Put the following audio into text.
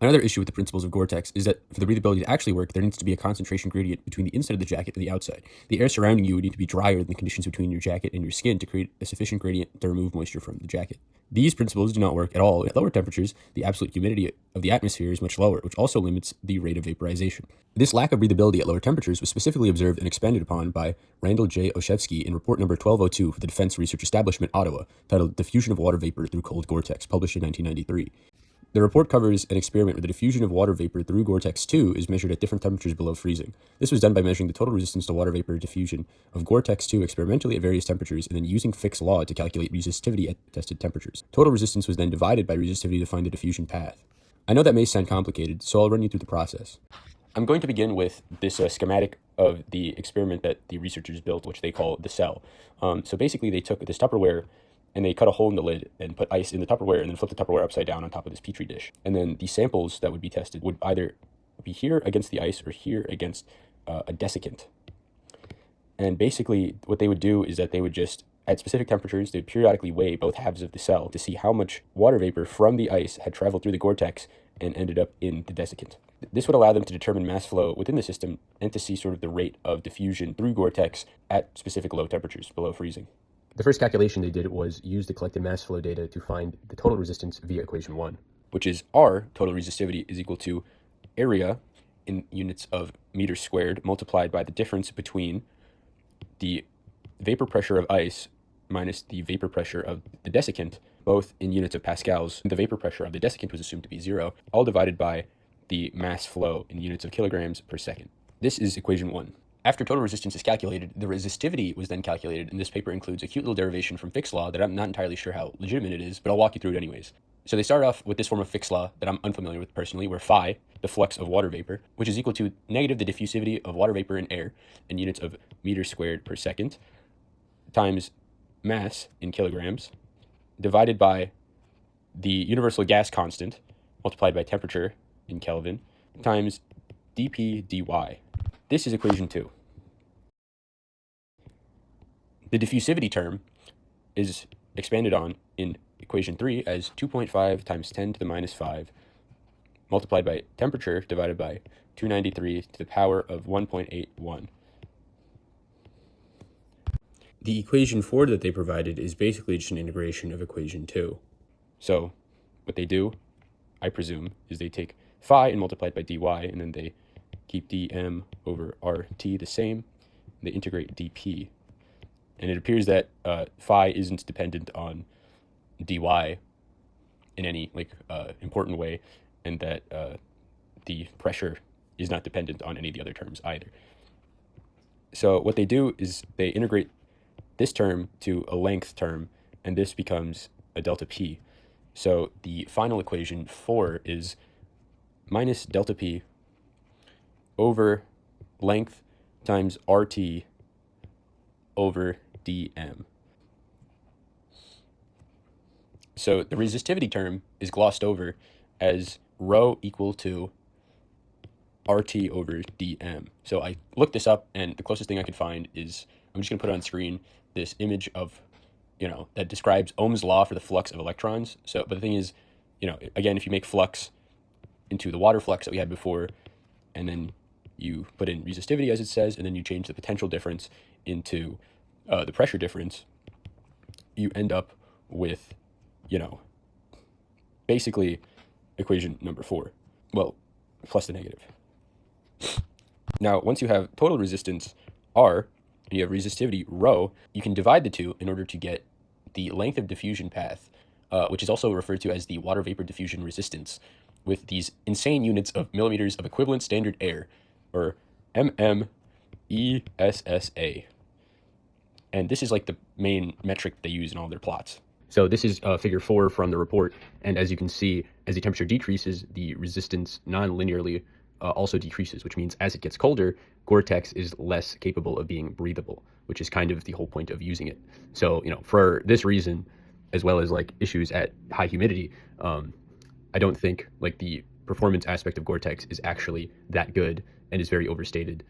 Another issue with the principles of Gore-Tex is that for the breathability to actually work, there needs to be a concentration gradient between the inside of the jacket and the outside. The air surrounding you would need to be drier than the conditions between your jacket and your skin to create a sufficient gradient to remove moisture from the jacket. These principles do not work at all at lower temperatures. The absolute humidity of the atmosphere is much lower, which also limits the rate of vaporization. This lack of breathability at lower temperatures was specifically observed and expanded upon by Randall J. Oshevsky in report number 1202 for the Defense Research Establishment, Ottawa, titled Diffusion of Water Vapor Through Cold Gore-Tex, published in 1993. The report covers an experiment where the diffusion of water vapor through Gore-Tex 2 is measured at different temperatures below freezing. This was done by measuring the total resistance to water vapor diffusion of Gore-Tex 2 experimentally at various temperatures and then using Fick's law to calculate resistivity at tested temperatures. Total resistance was then divided by resistivity to find the diffusion path. I know that may sound complicated, so I'll run you through the process. I'm going to begin with this schematic of the experiment that the researchers built, which they call the cell. So basically they took this Tupperware and they cut a hole in the lid and put ice in the Tupperware and then flipped the Tupperware upside down on top of this Petri dish. And then the samples that would be tested would either be here against the ice or here against a desiccant. And basically what they would do is that they would just, at specific temperatures, they'd periodically weigh both halves of the cell to see how much water vapor from the ice had traveled through the Gore-Tex and ended up in the desiccant. This would allow them to determine mass flow within the system and to see sort of the rate of diffusion through Gore-Tex at specific low temperatures below freezing. The first calculation they did was use the collected mass flow data to find the total resistance via equation 1, which is R, total resistivity, is equal to area in units of meters squared multiplied by the difference between the vapor pressure of ice minus the vapor pressure of the desiccant, both in units of pascals. The vapor pressure of the desiccant was assumed to be 0, all divided by the mass flow in units of kilograms per second. This is equation 1. After total resistance is calculated, the resistivity was then calculated, and this paper includes a cute little derivation from Fick's law that I'm not entirely sure how legitimate it is, but I'll walk you through it anyways. So they start off with this form of Fick's law that I'm unfamiliar with personally, where phi, the flux of water vapor, which is equal to negative the diffusivity of water vapor in air in units of meters squared per second, times mass in kilograms, divided by the universal gas constant, multiplied by temperature in Kelvin, times dp dy. This is equation 2. The diffusivity term is expanded on in equation 3 as 2.5 times 10 to the minus 5 multiplied by temperature divided by 293 to the power of 1.81. The equation 4 that they provided is basically just an integration of equation 2. So what they do, I presume, is they take phi and multiply it by dy, and then they keep dm over rt the same. They integrate dp. And it appears that phi isn't dependent on dy in any important way, and that the pressure is not dependent on any of the other terms either. So what they do is they integrate this term to a length term, and this becomes a delta p. So the final equation 4 is minus delta p over length times RT over dm. So the resistivity term is glossed over as rho equal to RT over dm. So I looked this up, and the closest thing I could find is, I'm just going to put on screen this image of, that describes Ohm's law for the flux of electrons. So, but the thing is, again, if you make flux into the water flux that we had before, and then you put in resistivity as it says, and then you change the potential difference into the pressure difference, you end up with, basically equation number 4. Well, plus the negative. Now, once you have total resistance R, and you have resistivity rho, you can divide the two in order to get the length of diffusion path, which is also referred to as the water vapor diffusion resistance, with these insane units of millimeters of equivalent standard air, or mmESSA. And this is like the main metric they use in all their plots. So this is figure 4 from the report, and as you can see, as the temperature decreases, the resistance non-linearly also decreases, which means as it gets colder, Gore-Tex is less capable of being breathable, which is kind of the whole point of using it. So, for this reason, as well as issues at high humidity, I don't think the performance aspect of Gore-Tex is actually that good and is very overstated.